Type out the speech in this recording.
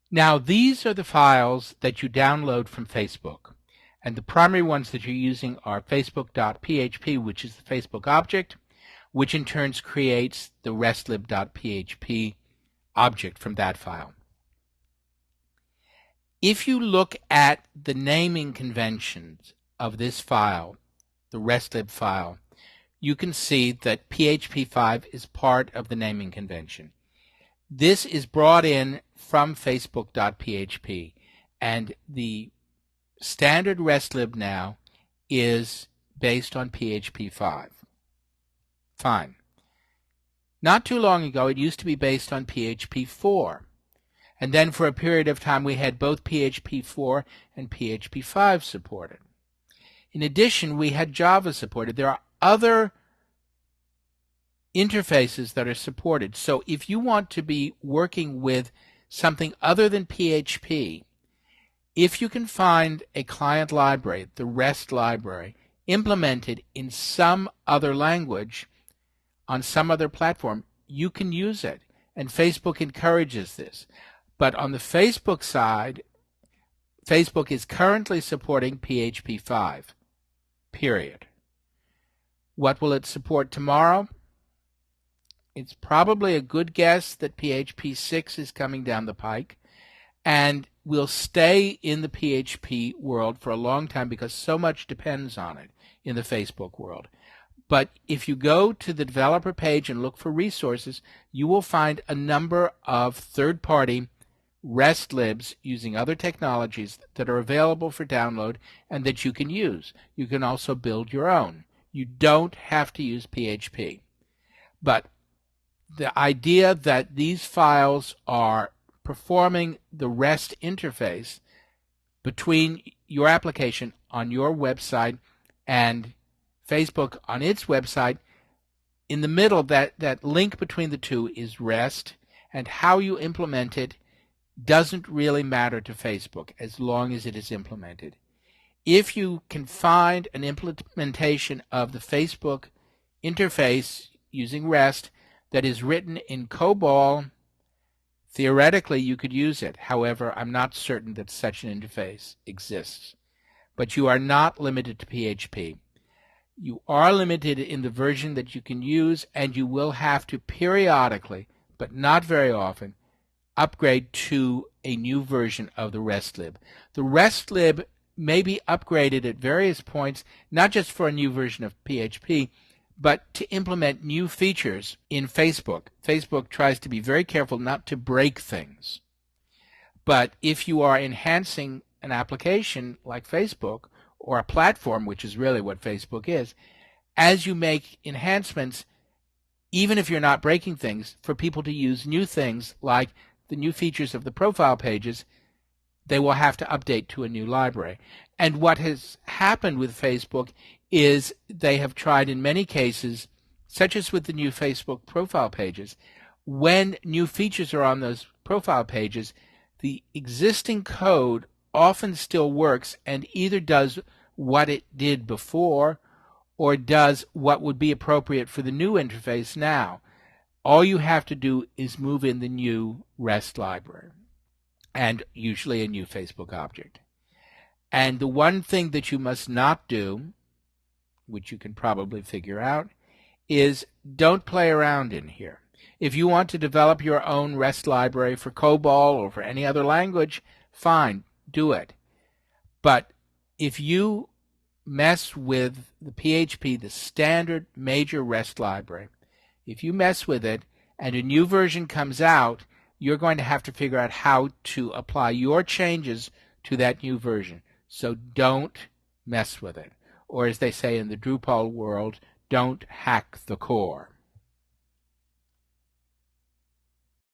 Now, these are the files that you download from Facebook. And the primary ones that you're using are facebook.php, which is the Facebook object, which in turn creates the restlib.php object from that file. If you look at the naming conventions of this file, the restlib file, you can see that PHP5 is part of the naming convention. This is brought in from facebook.php, and the standard restlib now is based on PHP5. Fine. Not too long ago, it used to be based on PHP4. And then for a period of time, we had both PHP4 and PHP5 supported. In addition, we had Java supported. There are other interfaces that are supported. So if you want to be working with something other than PHP, if you can find a client library, the REST library, implemented in some other language on some other platform, you can use it. And Facebook encourages this. But on the Facebook side, Facebook is currently supporting PHP5, period. What will it support tomorrow? It's probably a good guess that PHP6 is coming down the pike, and will stay in the PHP world for a long time because so much depends on it in the Facebook world. But if you go to the developer page and look for resources, you will find a number of third-party REST libs using other technologies that are available for download and that you can use. You can also build your own. You don't have to use PHP. But the idea that these files are performing the REST interface between your application on your website and Facebook on its website, in the middle, that link between the two is REST, and how you implement it doesn't really matter to Facebook as long as it is implemented. If you can find an implementation of the Facebook interface using REST that is written in COBOL, theoretically you could use it. However, I'm not certain that such an interface exists. But you are not limited to PHP. You are limited in the version that you can use, and you will have to periodically, but not very often, upgrade to a new version of the restlib. The restlib may be upgraded at various points, not just for a new version of PHP, but to implement new features in Facebook. Facebook tries to be very careful not to break things. But if you are enhancing an application like Facebook, or a platform, which is really what Facebook is, as you make enhancements, even if you're not breaking things, for people to use new things like the new features of the profile pages, they will have to update to a new library. And what has happened with Facebook is they have tried in many cases, such as with the new Facebook profile pages, when new features are on those profile pages, the existing code often still works and either does what it did before or does what would be appropriate for the new interface now. All you have to do is move in the new REST library and usually a new Facebook object. And the one thing that you must not do, which you can probably figure out, is don't play around in here. If you want to develop your own REST library for COBOL or for any other language, fine, do it. But if you mess with the PHP, the standard major REST library, if you mess with it and a new version comes out, you're going to have to figure out how to apply your changes to that new version. So don't mess with it. Or as they say in the Drupal world, don't hack the core.